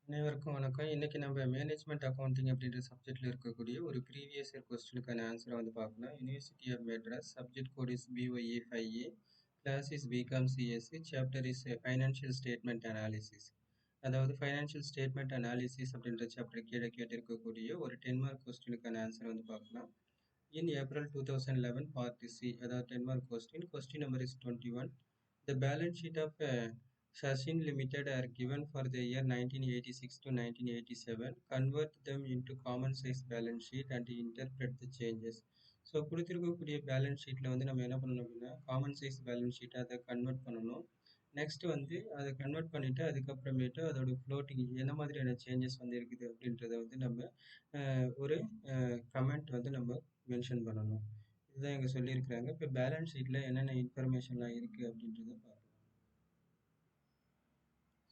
அனைவருக்கும் வணக்கம். இன்னைக்கு நம்ம மேனேஜ்மெண்ட் அக்கவுண்டிங் அப்படின்ற சப்ஜெக்ட்ல இருக்கக்கூடிய ஒரு ப்ரீவியஸ் இயர் கொஸ்டினுக்கான ஆன்சரை வந்து பார்க்கலாம். University of Madras, subject code is BYE 5A, class is BCom CSC, chapter is financial statement analysis. அதாவது ஃபைனான்சியல் ஸ்டேட்மெண்ட் அனாலிசிஸ் அப்படின்ற சாப்டர் கீழே கேட்டிருக்கக்கூடிய ஒரு 10 மார்க் கொஸ்டினுக்கான ஆன்சரை வந்து பார்க்கலாம். In April 2011, Part C, அதாவது 10 mark question. Question number is 21. The balance sheet of Sachin Limited are given for the year 1986 to 1987. Convert them into common size balance sheet and interpret the changes. So கொடுத்துருக்கக்கூடிய balance ஷீட்டில் வந்து நம்ம என்ன பண்ணணும் அப்படின்னா common size balance ஷீட்டை அதை convert பண்ணணும். நெக்ஸ்ட் வந்து அதை கன்வெர்ட் பண்ணிவிட்டு அதுக்கப்புறமேட்டு அதோட ஃப்ளோட்டிங் என்ன மாதிரியான சேஞ்சஸ் வந்து இருக்குது அப்படின்றத வந்து நம்ம ஒரு கமெண்ட் வந்து நம்ம மென்ஷன் பண்ணணும். இதுதான் இங்கே சொல்லியிருக்கிறாங்க. இப்போ பேலன்ஸ் ஷீட்டில் என்னென்ன இன்ஃபர்மேஷன்லாம் இருக்குது அப்படின்றத பார்க்கலாம்.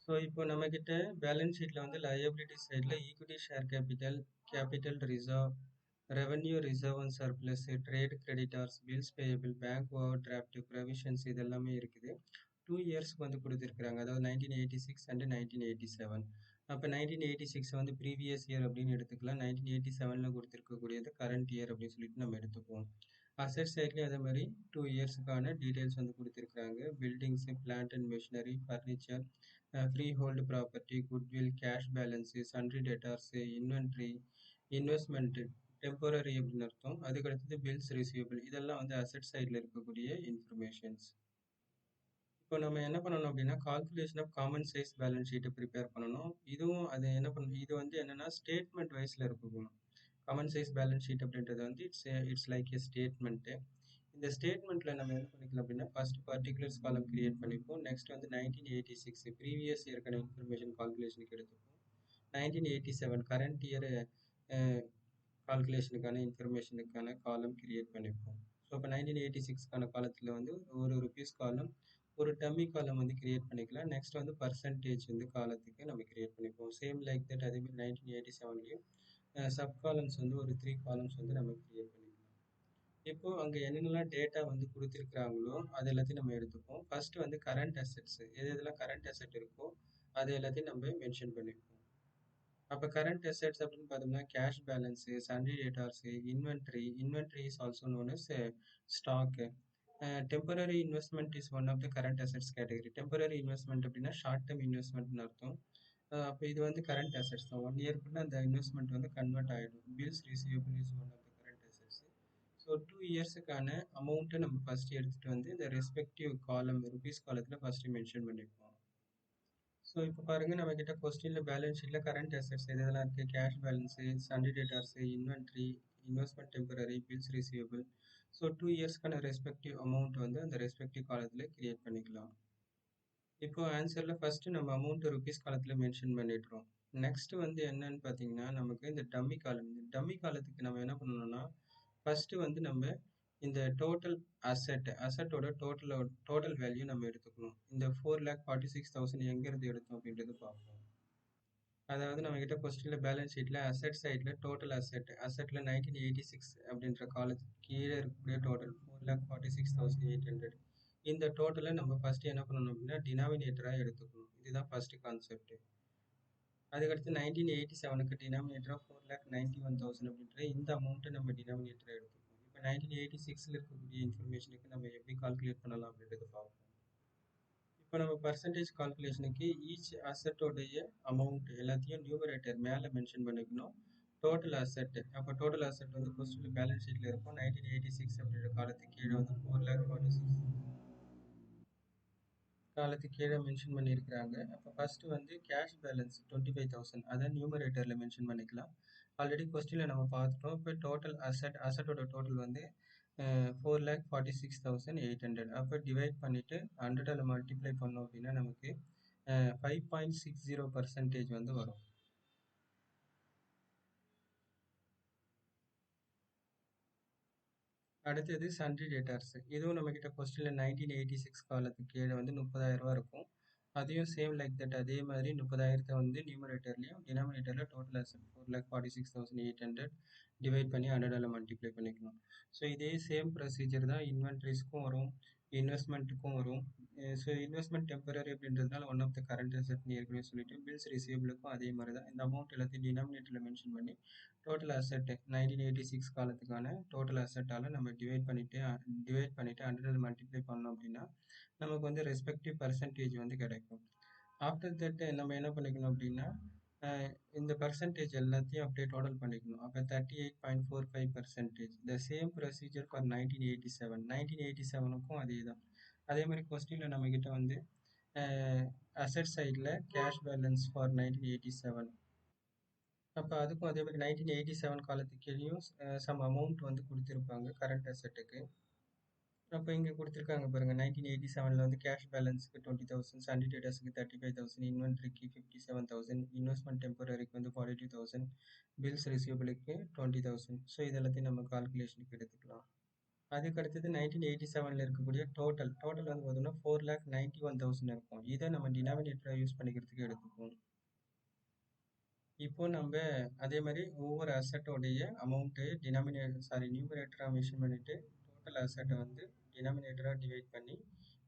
ஸோ இப்போ நம்மக்கிட்ட பேலன்ஸ் ஷீட்டில் வந்து லயபிலிட்டி சைடில் equity share capital, capital reserve, revenue reserve and surplus, trade creditors, bills payable, bank overdraft, provisions இதெல்லாமே இருக்குது. 2 இயர்ஸ்க்கு வந்து கொடுத்துருக்குறாங்க. அதாவது 1986 அண்ட் 1987. அப்போ 1986 வந்து ப்ரீவியஸ் இயர் அப்படின்னு எடுத்துக்கலாம். 1987ல் கொடுத்துருக்கக்கூடியது கரண்ட் இயர் அப்படின்னு சொல்லிட்டு நம்ம எடுத்துப்போம். அசெட் சைட்லேயும் அதே மாதிரி 2 இயர்ஸுக்கான டீட்டெயில்ஸ் வந்து கொடுத்துருக்குறாங்க. Buildings, plant and machinery, furniture, freehold property, goodwill, cash balance, sundry debtors, inventory, investment, temporary அப்படின்னு அர்த்தம். அதுக்கடுத்தது பில்ஸ் ரிசீவபிள். இதெல்லாம் வந்து அசெட் சைடில் இருக்கக்கூடிய இன்ஃபர்மேஷன்ஸ். இப்போ நம்ம என்ன பண்ணணும் அப்படின்னா calculation of common size balance ஷீட்டை ப்ரிப்பேர் பண்ணணும். இதுவும் அது என்ன பண்ணணும், இது வந்து என்னென்னா ஸ்டேட்மெண்ட் வைஸில் இருக்கணும். காமன் சைஸ் பேலன்ஸ் ஷீட் அப்படின்றது வந்து இட்ஸ் லைக் ஏ ஸ்டேட்மெண்ட்டு. இந்த ஸ்டேட்மெண்ட்டில் நம்ம என்ன பண்ணிக்கலாம் அப்படின்னா ஃபர்ஸ்ட் பர்டிகுலர்ஸ் காலம் கிரியேட் பண்ணிப்போம். நெக்ஸ்ட் வந்து 1986 ப்ரீவியஸ் இயர்க்கான இன்ஃபர்மேஷன் கால்குலேஷனுக்கு எடுத்துப்போம். 1987 கரண்ட் இயர் கால்குலேஷனுக்கான இன்ஃபர்மேஷனுக்கான காலம் கிரியேட் பண்ணிப்போம். ஸோ இப்போ 1986க்கான காலத்தில் வந்து ஒரு ருபீஸ் காலம், ஒரு டம்மி காலம் வந்து கிரியேட் பண்ணிக்கலாம். நெக்ஸ்ட் வந்து பர்சன்டேஜ் வந்து காலத்துக்கு நம்ம கிரியேட் பண்ணிப்போம். சேம் லைக் தட் அதேமாதிரி 1987லேயும் சப் காலம்ஸ் வந்து ஒரு 3 காலம்ஸ் வந்து நம்ம கிரியேட் பண்ணிக்கலாம். இப்போ அங்கே என்னென்னலாம் டேட்டா வந்து கொடுத்துருக்குறாங்களோ அது எல்லாத்தையும் நம்ம எடுத்துப்போம். ஃபர்ஸ்ட் வந்து கரண்ட் அசெட்ஸ், எது எதெல்லாம் கரண்ட் அசெட் இருக்கோ அது எல்லாத்தையும் நம்ம மென்ஷன் பண்ணிப்போம். அப்போ கரண்ட் அசெட்ஸ் அப்படின்னு பார்த்தோம்னா cash balance, sundry debtors, inventory is also known as stock. Temporary investment is one of the current assets category. டெம்பரரி இன்வெஸ்ட்மெண்ட் அப்படின்னா ஷார்ட் டேர்ம் இன்வெஸ்ட்மெண்ட்னு அர்த்தம். அப்போ இது வந்து கரண்ட் அசெட்ஸ் தான். 1 இயர்க்குள்ள அந்த இன்வெஸ்ட்மெண்ட் வந்து கன்வெர்ட் ஆகிடும். Bills receivable is one of the current assets. So 2 இயர்ஸுக்கான அமௌண்ட்டை நம்ம ஃபஸ்ட்டு எடுத்துகிட்டு வந்து இந்த ரெஸ்பெக்டிவ் காலம் ருபீஸ் காலத்தில் ஃபஸ்ட்டு மென்ஷன் பண்ணிப்போம். ஸோ இப்போ பாருங்கள் நம்மக்கிட்ட கொஸ்டினில் பேலன்ஸ் ஷீட்டில் கரண்ட் அசெட்ஸ் எதெல்லாம் இருக்குது, cash balance, sundry debtors, inventory, investment temporary, bills receivable. So 2 இயர்ஸ்க்கான ரெஸ்பெக்டிவ் அமௌண்ட் வந்து அந்த ரெஸ்பெக்டிவ் காலத்தில் கிரியேட் பண்ணிக்கலாம். இப்போ ஆன்சரில் ஃபஸ்ட்டு நம்ம அமௌண்ட்டு ருபீஸ் காலத்தில் மென்ஷன் பண்ணிடுறோம். நெக்ஸ்ட் வந்து என்னன்னு பார்த்தீங்கன்னா நமக்கு இந்த டம்மி காலம். இந்த டம்மி காலத்துக்கு நம்ம என்ன பண்ணணும்னா ஃபஸ்ட்டு வந்து நம்ம இந்த டோட்டல் அசட்டோட டோட்டல் வேல்யூ நம்ம எடுத்துக்கணும். இந்த 4,46,000 எங்கேருந்து எடுத்தோம் அப்படின்றது பார்ப்போம். அதாவது நம்ம கிட்ட கொஸ்டினில் பேலன்ஸ் ஷீட்டில் அசெட் சைடில் டோட்டல் அசெட்டில் 1986 அப்படின்ற காலத்துக்கு கீழே இருக்கக்கூடிய டோட்டல் 4,46,800. இந்த டோட்டலை நம்ம ஃபஸ்ட்டு என்ன பண்ணணும் அப்படின்னா டினாமினேட்டராக எடுத்துக்கணும். இதுதான் ஃபஸ்ட்டு கான்செப்ட். அதுக்கடுத்து 1987க்கு டினாமினேட்டராக 4,91,000 அப்படின்ற இந்த அமௌண்ட்டை நம்ம டினாமினேட்டராக எடுத்துக்கணும். இப்போ 1986ல் இருக்கக்கூடிய இன்ஃபர்மேஷனுக்கு நம்ம எப்படி கால்குலேட் பண்ணலாம் அப்படின்றத பார்ப்போம். இப்போ நம்ம பர்சன்டேஜ் கால்குலேஷனுக்கு ஈச் அசட்டோடைய அமௌண்ட் எல்லாத்தையும் நியூமரேட்டர் மேலே மென்ஷன் பண்ணிக்கணும். டோட்டல் அசெட், அப்போ டோட்டல் அசெட் வந்து கொஸ்டின் பேலன்ஸ் ஷீட்டில் இருக்கும். 1986 அப்படின்ற காலத்துக்கு கீழே வந்து 4,46 காலத்துக்கு கீழே மென்ஷன் பண்ணியிருக்கிறாங்க. அப்போ ஃபஸ்ட்டு வந்து கேஷ் பேலன்ஸ் 25,000 அதை நியூமரேட்டரில் மென்ஷன் பண்ணிக்கலாம். ஆல்ரெடி கொஸ்டினில் நம்ம பார்த்துட்டோம். இப்போ டோட்டல் அசட்டோட டோட்டல் வந்து 4,46,800. அப்போ டிவைட் பண்ணிவிட்டு 100ஆல் மல்டிப்ளை பண்ணோம் அப்படின்னா நமக்கு 5.60% வந்து வரும். அடுத்தது சன்ட்ரி டேட்டார்ஸ். இதுவும் நம்மக்கிட்ட கொஸ்டினில் 1986 காலத்துக்கு கீழே வந்து 30,000 இருக்கும். அதையும் சேம் லைக் தட் அதே மாதிரி 30,000 வந்து நியூமரேட்டர்லையும் டினாமினேட்டரில் டோட்டல் அசெட் 4,46,800 டிவைட் பண்ணி 100ஆல் மல்டிப்ளை பண்ணிக்கணும். ஸோ இதே சேம் ப்ரொசீஜர் தான் இன்வென்ட்ரிஸ்க்கும் வரும், இன்வெஸ்ட்மெண்ட்டுக்கும் வரும், ஸோ இன்வெஸ்ட்மெண்ட் டெம்பரரி அப்படின்றதுனால ஒன் ஆஃப் த கரண்ட் அசெட்னு ஏற்கனவே சொல்லிட்டு பில்ஸ் ரிசீவபிளுக்கும் அதே மாதிரி தான் இந்த அமௌண்ட் எல்லாத்தையும் டினாமினேட்டரில் மென்ஷன் பண்ணி டோட்டல் அசெட் 1986 காலத்துக்கான டோட்டல் அசெட்டால் நம்ம டிவைட் பண்ணிட்டு 100 மல்டிப்ளை பண்ணோம் அப்படின்னா நமக்கு வந்து ரெஸ்பெக்டிவ் பர்சன்டேஜ் வந்து கிடைக்கும். ஆஃப்டர் தட் நம்ம என்ன பண்ணிக்கணும் அப்படின்னா இந்த பர்சன்டேஜ் எல்லாத்தையும் அப்படியே டோட்டல் பண்ணிக்கணும். அப்போ 38.45%. த சேம் ப்ரொசீஜர் ஃபார் 1987 அதே தான். அதே மாதிரி கொஸ்டினில் நம்மக்கிட்ட வந்து அசெட் சைடில் கேஷ் பேலன்ஸ் ஃபார் 1987. அப்போ அதுக்கும் அதே மாதிரி 1987 காலத்துக்கேயும் சம் அமௌண்ட் வந்து கொடுத்துருப்பாங்க கரண்ட் அசெட்டுக்கு. அப்போ இங்கே கொடுத்துருக்காங்க பாருங்க 1987 வந்து கேஷ் பேலன்ஸுக்கு 20,000, சண்டே டேட்டர்ஸுக்கு 35,000, இன்வென்ட்ரிக்கு 57,000, இன்வெஸ்ட்மெண்ட் டெம்பரரிக்கு வந்து 42,000, பில்ஸ் ரிசீவபிளுக்கு 20,000. ஸோ இது எல்லாத்தையும் நம்ம கால்குலேஷனுக்கு எடுத்துக்கலாம். அதுக்கு அடுத்தது 1987 இருக்கக்கூடிய டோட்டல் வந்து பார்த்தோம்னா 4,91,000 இருக்கும். இதை நம்ம டினாமினேட்டரை யூஸ் பண்ணிக்கிறதுக்கு எடுத்துப்போம். இப்போ நம்ம அதே மாதிரி ஒவ்வொரு அசட்டோடைய அமௌண்ட்டு நியூமரேட்டராக மென்ஷன் பண்ணிட்டு டோட்டல் அசட்டை வந்து டினாமினேட்டராக டிவைட் பண்ணி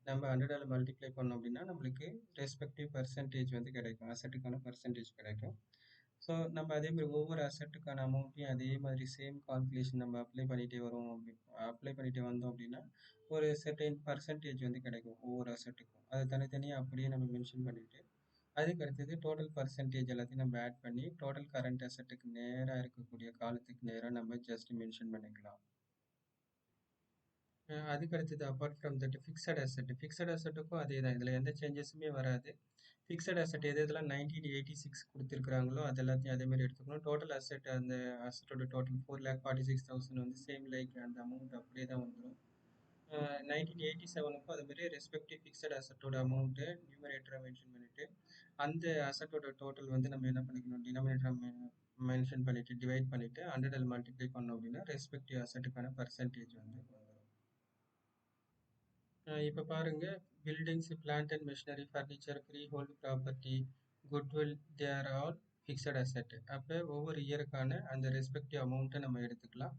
நம்ம 100ஆல் மல்டிப்ளை பண்ணோம் அப்படின்னா நம்மளுக்கு ரெஸ்பெக்டிவ் பர்சன்டேஜ் வந்து கிடைக்கும், அசட்டுக்கான பர்சன்டேஜ் கிடைக்கும். ஸோ நம்ம அதே மாதிரி ஒவ்வொரு அசட்டுக்கான அமௌண்ட்டையும் அதே மாதிரி சேம் கால்குலேஷன் நம்ம அப்ளை பண்ணிட்டே வந்தோம் அப்படின்னா ஒரு செர்டைன் பர்சன்டேஜ் வந்து கிடைக்கும் ஒவ்வொரு அசட்டுக்கும். அதை தனித்தனியாக அப்படியே நம்ம மென்ஷன் பண்ணிட்டு அதுக்கு அடுத்தது டோட்டல் பர்சன்டேஜ் எல்லாத்தையும் நம்ம ஆட் பண்ணி டோட்டல் கரண்ட் அசட்டுக்கு நேராக இருக்கக்கூடிய காலத்துக்கு நேராக நம்ம ஜஸ்ட் மென்ஷன் பண்ணிக்கலாம். அதுக்கு அடுத்தது அப்பார்ட் ஃப்ரம் தட் ஃபிக்ஸட் அசட்டுக்கும் அதே தான். இதில் எந்த சேஞ்சஸுமே வராது. ஃபிக்ஸட் அசட் இதெல்லாம் 1986 கொடுத்துருக்குறாங்களோ அது எல்லாத்தையும் அதே மாதிரி எடுத்துக்கணும். டோட்டல் அசட் அந்த அசட்டோட டோட்டல் 4,46,000 வந்து சேம் லைக் அந்த அமௌண்ட் அப்படியே தான் வந்துடும். 1987க்கும் அது மாதிரி ரெஸ்பெக்டிவ் ஃபிக்ஸட் அசட்டோட அமௌண்ட்டு நியூமரேட்டரை மென்ஷன் பண்ணிட்டு அந்த அசட்டோட டோட்டல் வந்து நம்ம என்ன பண்ணிக்கணும், டினாமினேட்டரை மென்ஷன் பண்ணிட்டு டிவைட் பண்ணிட்டு 100ஆல் மல்டிப்ளை பண்ணோம் அப்படின்னா ரெஸ்பெக்டிவ் அசட்டுக்கான பர்சன்டேஜ் வந்து வந்துடும். இப்போ பாருங்க, buildings, plant and machinery, furniture, freehold property, goodwill, they are all fixed asset. அப்போ ஒவ்வொரு இயருக்கான அந்த ரெஸ்பெக்டிவ் அமௌண்ட்டை நம்ம எடுத்துக்கலாம்.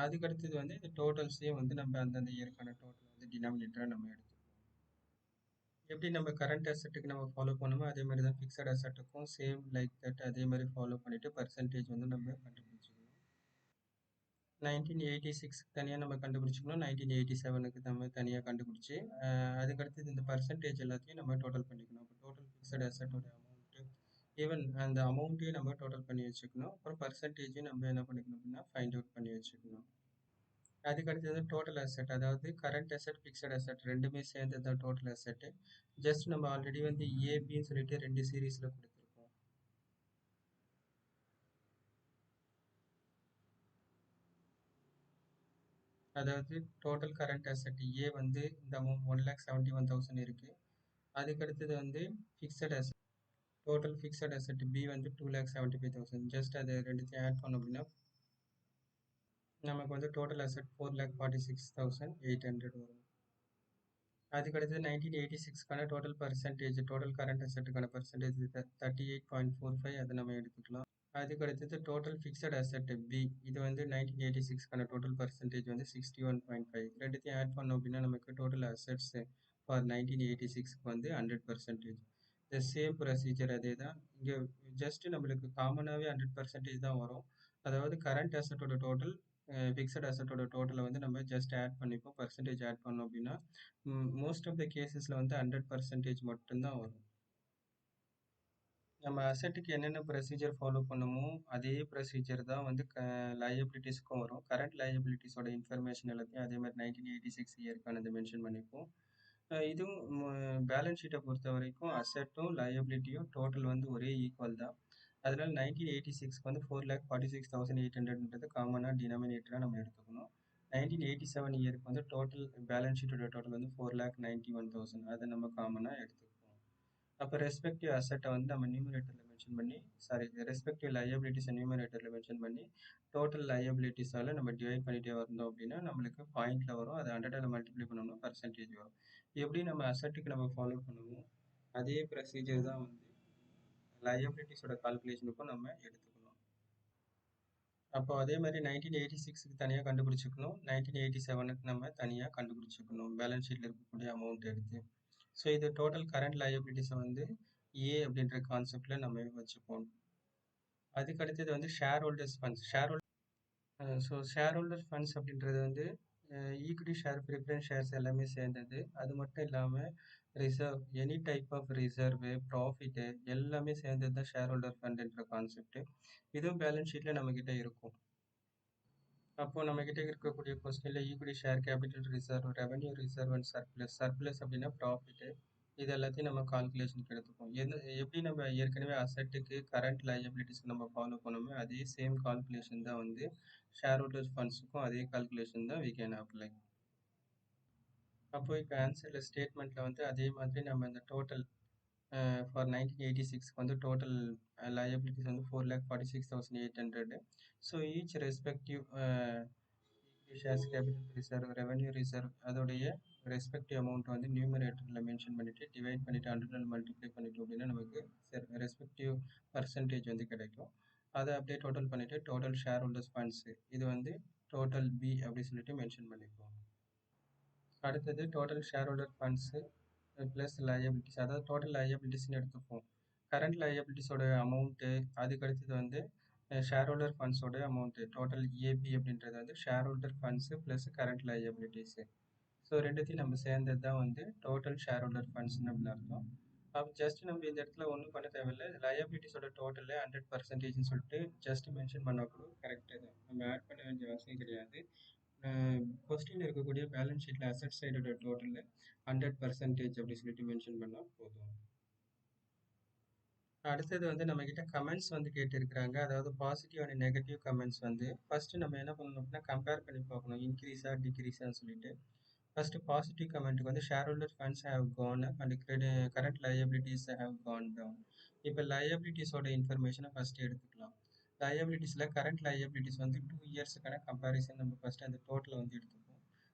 அதுக்கு அடுத்தது வந்து இந்த டோட்டல்ஸையும் வந்து நம்ம அந்தந்த இயருக்கான டோட்டல் வந்து டினாமினேட்டராக நம்ம எடுத்துக்கலாம். எப்படி நம்ம கரண்ட் அசட்டுக்கு நம்ம ஃபாலோ பண்ணுமோ அதே மாதிரி தான் ஃபிக்ஸட் அசட்டுக்கும் சேம் லைக் தட் அதே மாதிரி ஃபாலோ பண்ணிட்டு பர்சன்டேஜ் வந்து நம்ம கண்டுபிடிச்சிக்கணும். 1986 தனியாக நம்ம கண்டுபிடிச்சிக்கணும், 1987க்கு நம்ம தனியாக கண்டுபிடிச்சி அதுக்கடுத்தது இந்த பர்சன்டேஜ் எல்லாத்தையும் நம்ம டோட்டல் பண்ணிக்கணும். அப்போ டோட்டல் ஃபிக்ஸட் அசட்டோட அமௌண்ட்டு ஈவன் அந்த அமௌண்ட்டையும் நம்ம டோட்டல் பண்ணி வச்சுக்கணும். அப்புறம் பர்சன்டேஜையும் நம்ம என்ன பண்ணிக்கணும் அப்படின்னா ஃபைண்ட் அவுட் பண்ணி வச்சுக்கணும். அதுக்கு அடுத்தது டோட்டல் அசெட், அதாவது கரண்ட் அசெட், ஃபிக்ஸட் அசெட் ரெண்டுமே சேர்ந்தது தான் டோட்டல் அசெட். ஜஸ்ட் நம்ம ஆல்ரெடி வந்து ஏபின்னு சொல்லிட்டு 2 சீரீஸில் கொடுத்துருக்கோம். அதாவது டோட்டல் கரண்ட் அசெட் ஏ வந்து இந்த அமௌண்ட் 1,71,000 இருக்கு. அதுக்கு அடுத்தது வந்து fixed asset, total fixed asset B வந்து 2,75,000. ஜஸ்ட் அதை ரெண்டுத்தையும் ஆட் பண்ணோம் அப்படின்னா நமக்கு வந்து டோட்டல் அசெட் 4,46,800 வரும். அதுக்கடுத்து 1986க்கான டோட்டல் பர்சன்டேஜ், டோட்டல் கரண்ட் அசெட்டுக்கான பர்சன்டேஜ் 38.45, அதை நம்ம எடுத்துக்கலாம். அதுக்கு அடுத்தது டோட்டல் ஃபிக்ஸட் அசெட் பி, இது வந்து 1986க்கான டோட்டல் பர்சன்டேஜ் வந்து 61.5. ரெண்டுத்தையும் ஆட் பண்ணோம் அப்படின்னா நமக்கு டோட்டல் அசெட்ஸ் ஃபார் 1986க்கு வந்து 100%. த சேம் ப்ரொசீஜர் அதே தான். இங்கே ஜஸ்ட் நம்மளுக்கு காமனாகவே 100% தான் வரும். அதாவது கரண்ட் அசெட்டோட டோட்டல் ஃபிக்ஸட் அசெட்டோட டோட்டலை வந்து நம்ம ஜஸ்ட் ஆட் பண்ணிப்போம், பர்சன்டேஜ் ஆட் பண்ணோம் அப்படின்னா மோஸ்ட் ஆஃப் த கேசஸில் வந்து 100% மட்டும்தான் வரும். நம்ம அசெட்டுக்கு என்னென்ன ப்ரொசீஜர் ஃபாலோ பண்ணுமோ அதே ப்ரொசீஜர் தான் வந்து லயபிலிட்டிஸ்க்கும் வரும். கரண்ட் லயபிலிட்டிஸோட இன்ஃபர்மேஷன் எல்லாத்தையும் அதே மாதிரி 1986 இயர்க்கானது மென்ஷன் பண்ணிப்போம். இதுவும் பேலன்ஸ் ஷீட்டை பொறுத்த வரைக்கும் அசெட்டும் லயபிலிட்டியும் டோட்டல் வந்து ஒரே ஈக்குவல் தான். அதனால 1986க்கு வந்து 4,46,800ன்றது காமனாக டினாமினேட்டராக நம்ம எடுத்துக்கணும். 1987 இயருக்கு வந்து டோட்டல் பேலன்ஸ் ஷீட்டோட டோட்டல் வந்து 4,91,000, அதை நம்ம காமனாக எடுத்துக்கணும். அப்போ ரெஸ்பெக்டிவ் அசெட்டை வந்து நம்ம நியூமரேட்டரில் மென்ஷன் பண்ணி ரெஸ்பெக்டிவ் லயபிலிட்டிஸை நியூமரேட்டரில் மென்ஷன் பண்ணி டோட்டல் லயபிலிட்டிஸால் நம்ம டிவைட் பண்ணிகிட்டே வந்தோம் அப்படின்னா நம்மளுக்கு பாயிண்டில் வரும். அதை 100ஆல் மல்டிப்ளை பண்ணோம்னா பர்சன்டேஜ் வரும். எப்படி நம்ம அசெட்டுக்கு நம்ம ஃபாலோ பண்ணுவோம் அதே ப்ரொசீஜர் தான் வந்து லயபிலிட்டிஸோட கால்குலேஷனுக்கும் நம்ம எடுத்துக்கணும். அப்போ அதே மாதிரி 1986க்கு தனியாக கண்டுபிடிச்சிக்கணும், 1987க்கு நம்ம தனியாக கண்டுபிடிச்சிக்கணும் பேலன்ஸ் ஷீட்டில் இருக்கக்கூடிய அமௌண்ட் எடுத்து. ஸோ இது டோட்டல் கரண்ட் லயபிலிட்டிஸை வந்து ஏ அப்படின்ற கான்செப்ட்ல நம்ம வச்சுப்போம். அதுக்கு அடுத்தது வந்து share holders funds. Share holder funds அப்படின்றது வந்து ஈக்விட்டி ஷேர், ப்ரிஃபரன்ஸ் ஷேர்ஸ் எல்லாமே சேர்ந்தது. அது மட்டும் இல்லாமல் reserve, any type of reserve, profit எல்லாமே சேர்ந்தது தான் ஷேர் ஹோல்டர் ஃபண்டுன்ற கான்செப்ட். இதுவும் பேலன்ஸ் ஷீட்டில் நம்மக்கிட்ட இருக்கும். அப்போ நம்மக்கிட்ட இருக்கக்கூடிய கொஸ்டினில் equity share, capital reserve, revenue reserve and surplus. Surplus அப்படின்னா ப்ராஃபிட்டு. இது எல்லாத்தையும் நம்ம கால்குலேஷனுக்கு எடுத்துப்போம். எப்படி நம்ம ஏற்கனவே அசட்டுக்கு கரண்ட் லயபிலிட்டிஸ்க்கு நம்ம ஃபாலோ பண்ணோமோ அதே சேம் கால்குலேஷன் தான் வந்து ஷேர் ஹோல்டர்ஸ் ஃபண்ட்ஸுக்கும் அதே கால்குலேஷன் தான் வி கேன் அப்ளை. அப்போ இப்போ ஆன்சரில் ஸ்டேட்மெண்ட்டில் வந்து அதே மாதிரி நம்ம இந்த டோட்டல் ஃபார் 1986 வந்து டோட்டல் லயபிலிட்டிஸ் வந்து 4,46,800. So each respective shares, capital reserve, revenue reserve அதோடைய ரெஸ்பெக்டிவ் அமௌண்ட் வந்து நியூமரேட்டரில் மென்ஷன் பண்ணிவிட்டு டிவைட் பண்ணிவிட்டு 100 மல்டிப்ளை பண்ணிட்டோம் அப்படின்னா நமக்கு ரெஸ்பெக்டிவ் பர்சன்டேஜ் வந்து கிடைக்கும். அதை அப்படியே டோட்டல் பண்ணிவிட்டு டோட்டல் ஷேர் ஹோல்டர்ஸ் ஃபண்ட்ஸு இது வந்து டோட்டல் பி அப்படின்னு சொல்லிட்டு மென்ஷன் பண்ணிப்போம். அடுத்தது total shareholder funds plus liabilities, அதாவது டோட்டல் லயபிலிட்டிஸ்னு எடுத்துப்போம். கரண்ட் லயபிலிட்டிஸோட அமௌண்ட்டு, அதுக்கு அடுத்தது வந்து ஷேர் ஹோல்டர் ஃபண்ட்ஸோட அமௌண்ட்டு, டோட்டல் ஏபி அப்படின்றது வந்து share holder funds plus current liabilities. So ரெண்டுத்தையும் நம்ம சேர்ந்தது தான் வந்து டோட்டல் ஷேர் ஹோல்டர் ஃபண்ட்ஸ்னு அப்படின்னு அர்த்தம். அப்போ ஜஸ்ட் நம்ம இந்த இடத்துல ஒன்றும் பண்ண தேவையில்லை. லயபிலிட்டிஸோட டோட்டலில் 100%ன்னு சொல்லிட்டு ஜஸ்ட் மென்ஷன் பண்ணால் கூட கரெக்டாக தான், நம்ம ஆட் பண்ண வேண்டிய அவசியம் கிடையாது. கொஸ்டின் இருக்கக்கூடிய பேலன்ஸ் ஷீட்டில் அசட் சைடோட டோட்டலில் 100% அப்படின்னு சொல்லிட்டு மென்ஷன் பண்ணால் போதும். அடுத்தது வந்து நம்ம கிட்ட கமெண்ட்ஸ் வந்து கேட்டிருக்கிறாங்க. அதாவது பாசிட்டிவ் அண்ட் நெகட்டிவ் கமெண்ட்ஸ் வந்து ஃபர்ஸ்ட் நம்ம என்ன பண்ணணும் அப்படின்னா கம்பேர் பண்ணி பார்க்கணும், இன்க்ரீஸா டிக்ரீஸான்னு சொல்லிட்டு. ஃபர்ஸ்ட் பாசிட்டிவ் கமெண்ட்டுக்கு வந்து share holder funds have gone up and current liabilities have gone down. இப்போ லயபிலிட்டிஸோட இன்ஃபர்மேஷனை ஃபர்ஸ்ட் எடுத்துக்கலாம். லயபிலிட்டிஸில் கரண்ட் லயபிலிட்டிஸ் வந்து 2 இயர்ஸுக்கான கம்பேரிசன் நம்ம ஃபர்ஸ்ட் அந்த டோட்டலை வந்து எடுத்துப்போம்.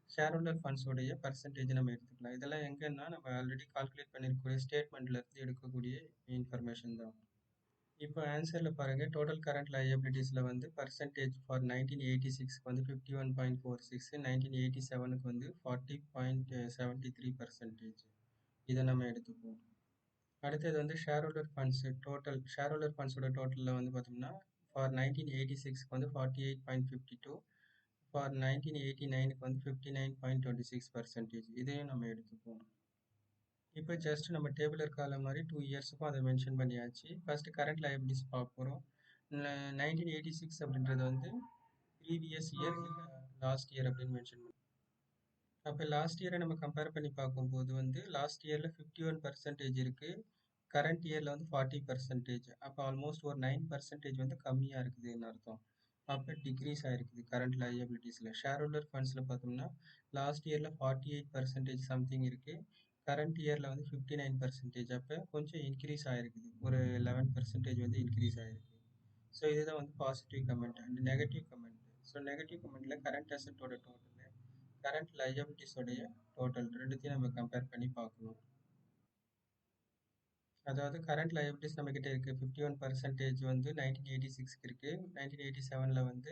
ஷேர் ஹோல்டர் ஃபண்ட்ஸோடைய பர்சன்டேஜ் நம்ம எடுத்துக்கலாம். இதெல்லாம் எங்கன்னா நம்ம ஆல்ரெடி கால்குலேட் பண்ணியிருக்கக்கூடிய ஸ்டேட்மெண்ட்ல இருந்து எடுக்கக்கூடிய இன்ஃபர்மேஷன் தான். இப்போ ஆன்சரில் பாருங்கள், டோட்டல் கரண்ட் லயபிலிட்டிஸில் வந்து பர்சன்டேஜ் ஃபார் 1986 வந்து 51.46, 1987 வந்து 40.73%. இதை நம்ம எடுத்துப்போம். அடுத்தது வந்து share holder funds total, shareholder ஃபண்ட்ஸோட டோட்டலில் வந்து பார்த்தோம்னா ஃபார் 1986 வந்து 48.52, ஃபார் 1989 வந்து 59.26%. இதையும் நம்ம எடுத்துப்போம். இப்போ ஜஸ்ட் நம்ம டேபிள் இருக்காத மாதிரி 2 இயர்ஸுக்கும் அதை மென்ஷன் பண்ணியாச்சு. ஃபர்ஸ்ட் கரண்ட் லயபிலிட்டிஸ் பார்க்க போகிறோம். 1986 அப்படின்றது வந்து ப்ரீவியஸ் இயர் இல்லை லாஸ்ட் இயர் அப்படின்னு மென்ஷன் பண்ணுவோம். அப்போ லாஸ்ட் இயரை நம்ம கம்பேர் பண்ணி பார்க்கும்போது வந்து லாஸ்ட் இயரில் 51% இருக்குது, கரண்ட் இயரில் வந்து 40%. அப்போ ஆல்மோஸ்ட் ஒரு 9% வந்து கம்மியாக இருக்குதுன்னு அர்த்தம். அப்போ டிக்ரீஸ் ஆகிருக்குது கரண்ட் லயபிலிட்டிஸில். ஷேர் ஹோல்டர் ஃபண்ட்ஸில் பார்த்தோம்னா லாஸ்ட் இயரில் 48% சம்திங் இருக்குது, கரண்ட் இயரில் வந்து 59%. அப்போ கொஞ்சம் இன்க்ரீஸ் ஆகிருக்குது, ஒரு 11% வந்து இன்க்ரீஸ் ஆகிருக்கு. ஸோ இதுதான் வந்து positive comment. And negative comment, so negative கமெண்ட்டில் கரண்ட் அசட்டோட டோட்டல், கரண்ட் லயபிலிட்டிஸோடைய டோட்டல் ரெண்டுத்தையும் நம்ம கம்பேர் பண்ணி பார்க்கணும். அதாவது கரண்ட் லயபிலிட்டிஸ் நம்மக்கிட்ட இருக்குது 51% வந்து 1986 இருக்குது, 1987 வந்து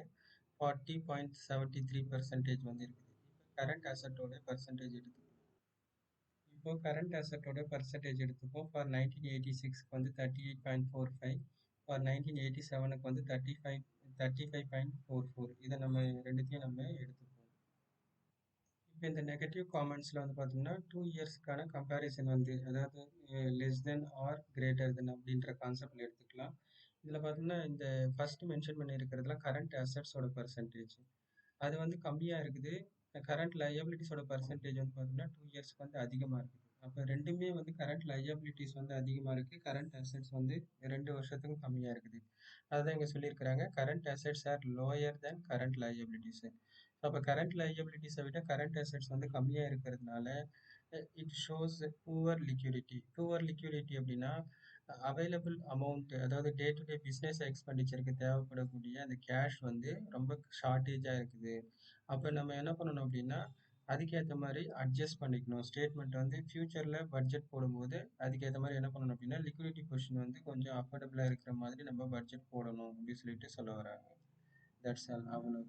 40.73% வந்து இருக்குது. இப்போ கரண்ட் அசட்டோட பர்சன்டேஜ் எடுத்துப்போம். இப்போ கரண்ட் அசட்டோட பர்சன்டேஜ் எடுத்துப்போம். ஃபார் 1986 வந்து 38.45, ஃபார் 1987 வந்து 35.44. இதை நம்ம ரெண்டுத்தையும் நம்ம எடுத்துப்போம். இப்போ இந்த நெகட்டிவ் காமெண்ட்ஸில் வந்து பார்த்தோம்னா 2 இயர்ஸ்க்கான கம்பேரிசன் வந்து, அதாவது less than or greater than அப்படின்ற கான்செப்டில் எடுத்துக்கலாம். இதில் பார்த்தோம்னா இந்த ஃபர்ஸ்ட் மென்ஷன் பண்ணியிருக்கிறதுலாம் கரண்ட் அசட்ஸோட பர்சன்டேஜ், அது வந்து கம்மியாக இருக்குது. கரண்ட் லயபிலிட்டிஸோட பர்சன்டேஜ் வந்து பார்த்தோம்னா 2 இயர்ஸ்க்கு வந்து அதிகமாக இருக்குது. அப்போ ரெண்டுமே வந்து கரண்ட் லயபிலிட்டிஸ் வந்து அதிகமாக இருக்குது, கரண்ட் அசட்ஸ் வந்து 2 வருஷத்துக்கும் கம்மியாக இருக்குது. அதுதான் இங்கே சொல்லியிருக்கிறாங்க, current assets are lower than current liabilities. அப்போ கரண்ட் லயபிலிட்டிஸை விட கரண்ட் அசட்ஸ் வந்து கம்மியாக இருக்கிறதுனால it shows poor liquidity. Poor liquidity அப்படின்னா அவைலபிள் அமௌண்ட், அதாவது டே டு டே பிஸ்னஸ் எக்ஸ்பெண்டிச்சருக்கு தேவைப்படக்கூடிய அந்த கேஷ் வந்து ரொம்ப ஷார்ட்டேஜாக இருக்குது. அப்போ நம்ம என்ன பண்ணணும் அப்படின்னா அதுக்கேற்ற மாதிரி அட்ஜஸ்ட் பண்ணிக்கணும். ஸ்டேட்மெண்ட் வந்து ஃபியூச்சரில் பட்ஜெட் போடும்போது அதுக்கேற்ற மாதிரி என்ன பண்ணணும் அப்படின்னா லிக்விடிட்டி பொசிஷன் வந்து கொஞ்சம் அஃபோர்டபுளாக இருக்கிற மாதிரி நம்ம பட்ஜெட் போடணும் அப்படின்னு சொல்லிட்டு சொல்ல வராங்க. தட்ஸ் ஆல், அவ்வளோ.